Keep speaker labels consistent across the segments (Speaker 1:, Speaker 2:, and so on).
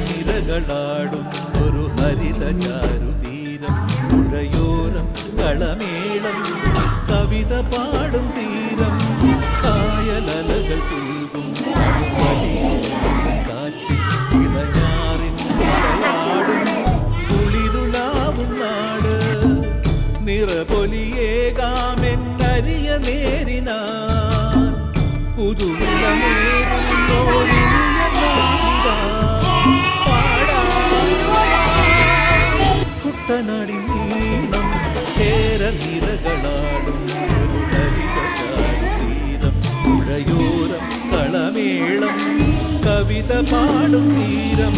Speaker 1: നിരകളാടും ഒരു ഹരിത ചാരുതീരം, പുഴയോരം കളമേളം കവിത പാടും തീരം, കായലലകൾ പുൽകും വലിയ കാറ്റിൽ ഇളഞ്ഞാറിൻ ഇളയാടും കുളിരുലാവും നാട്, നിറപൊലിയേകാമെന്നരിയ നേരിനാൻ പുതുവിള നേരുന്നോരിനിയ കുട്ടനാടി നീളം നിരകളാടും ഒരു ഹരിത ചാരുതീരം, പുഴയോരം കളമേളം കവിത പാടും തീരം.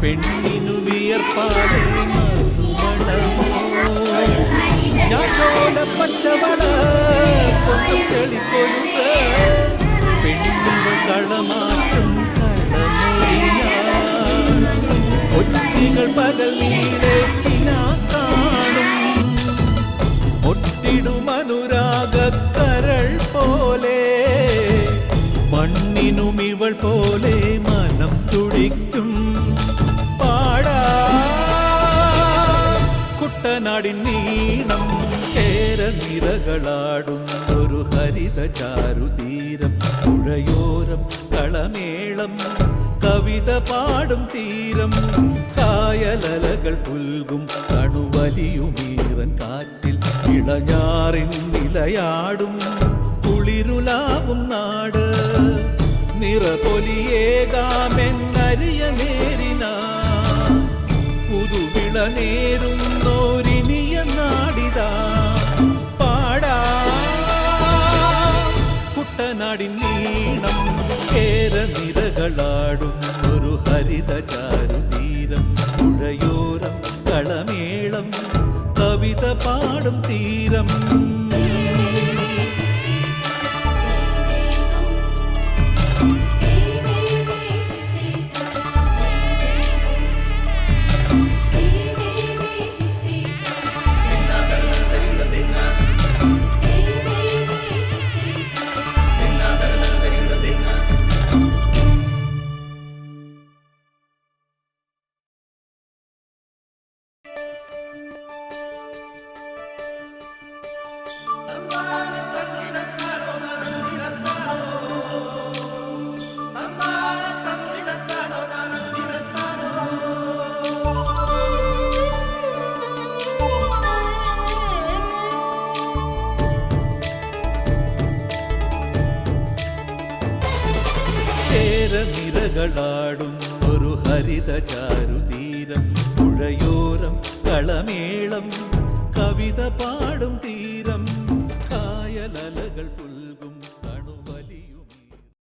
Speaker 1: പെണ്ണിനു വിയർപ്പാലേ മധുമണമോ, ഞാച്ചോല പച്ചവള പൊന്നും തെളിത്തൊലുസ്, പെണ്ണിവ കളമാറ്റും കളമൊഴിയാൻ, ഒറ്റികൾ പകൽ നീളേക്കിനാ കാണും, ഒട്ടിടും അനുരാഗക്കരൾ പോലെ, മണ്ണിനും ഇവൾ പോലെ മനം തുടിക്കും. കുട്ടനാടിൻ നീളം നിരകളാടും ഒരു ഹരിത ചാരുതീരം, പുഴയോരം കളമേളം കവിത പാടും തീരം, കായലലകൾ പുൽകും കണുവലിയുമീറൻ കാറ്റിൽ ഇളഞ്ഞാറിൻ നിലയാടും കുളിരുലാവും നാട്, നിറപൊലിയേകാമെന്നരിയ നേരിനാ പുതുവിള നേരുന്നോരിനിയ നാടിതാ പാടാ. കുട്ടനാടിൻ നീളം നിരകളാടും ഒരു ഹരിത ചാരുതീരം, പുഴയോരം കളമേളം കവിത പാടും തീരം. നിരകളാടും ഒരു ഹരിത ചാരുതീരം, പുഴയോരം കളമേളം